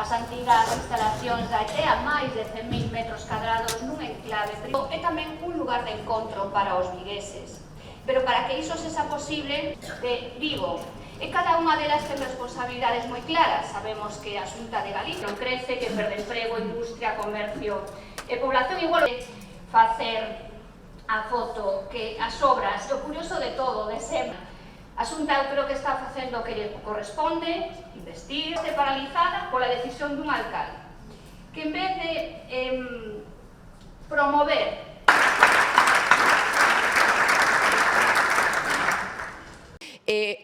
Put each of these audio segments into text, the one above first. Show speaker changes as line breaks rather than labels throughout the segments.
as antigas instalacións da ETEA, máis de 100.000 metros cadrados nun enclave. É tamén un lugar de encontro para os vigueses. Pero para que iso sexa posible, Vigo e cada unha delas ten responsabilidades moi claras. Sabemos que a Xunta de Galicia non crece, que perde emprego, industria, comercio e población. Igual facer a foto que as obras, o curioso de todo, de sempre, a Xunta eu creo que está facendo o que lle corresponde, investir, paralizada pola decisión dun alcalde, que en vez de promover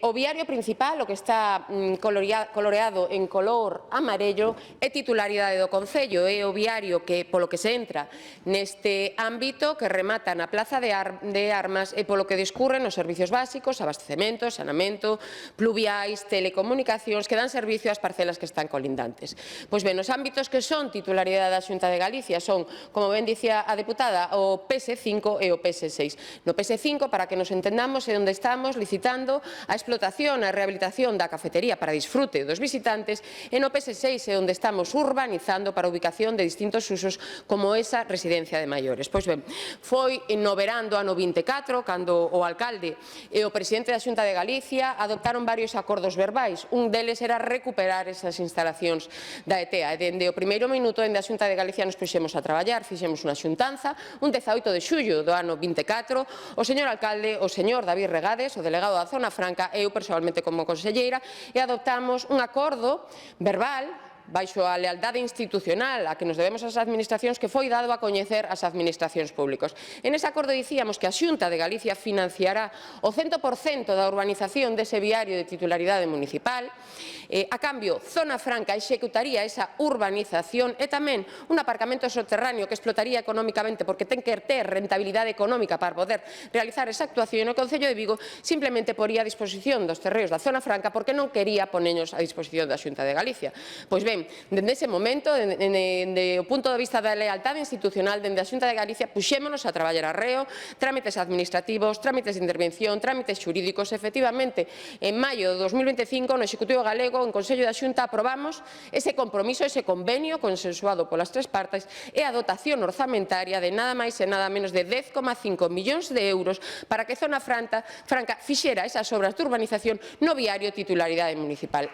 o viario principal, o que está coloreado en color amarello, é titularidade do Concello, é o viario que, polo que se entra neste ámbito, que remata na Plaza de Armas e polo que discurren os servicios básicos, abastecemento, saneamento, pluviais, telecomunicacións, que dan servicio ás parcelas que están colindantes. Pois ben, os ámbitos que son titularidade da Xunta de Galicia son, como ben dicía a deputada, o PS5 e o PS6. No PS5, para que nos entendamos, é onde estamos licitando a explotación e a rehabilitación da cafetería para disfrute dos visitantes, e no PS6 é onde estamos urbanizando para a ubicación de distintos usos como esa residencia de maiores. Pois ben, foi no verán do ano 24 cando o alcalde e o presidente da Xunta de Galicia adoptaron varios acordos verbais. Un deles era recuperar esas instalacións da ETEA, e dende o primeiro minuto dende a Xunta de Galicia nos puxemos a traballar, fixemos unha xuntanza un 18 de xullo do ano 24, o señor alcalde, o señor David Regades, o delegado da Zona Franca e eu persoalmente como conselleira, e adoptamos un acordo verbal baixo a lealdade institucional a que nos debemos as administracións, que foi dado a coñecer ás administracións públicas. En ese acordo dicíamos que a Xunta de Galicia financiará o 100% da urbanización dese viario de titularidade municipal, a cambio Zona Franca executaría esa urbanización e tamén un aparcamento soterráneo que explotaría económicamente, porque ten que ter rentabilidade económica para poder realizar esa actuación. O Concello de Vigo simplemente poría a disposición dos terreos da Zona Franca porque non quería poneños a disposición da Xunta de Galicia. Pois ben, dende ese momento, dende o punto de vista da lealtade institucional, dende a Xunta de Galicia, puxémonos a traballar arreo, trámites administrativos, trámites de intervención, trámites xurídicos. Efectivamente, en maio de 2025, no Executivo Galego, en Consello da Xunta, aprobamos ese compromiso, ese convenio consensuado polas tres partes e a dotación orzamentaria de nada máis e nada menos de 10,5 millóns de euros para que Zona Franca fixera esas obras de urbanización no viario titularidade municipal.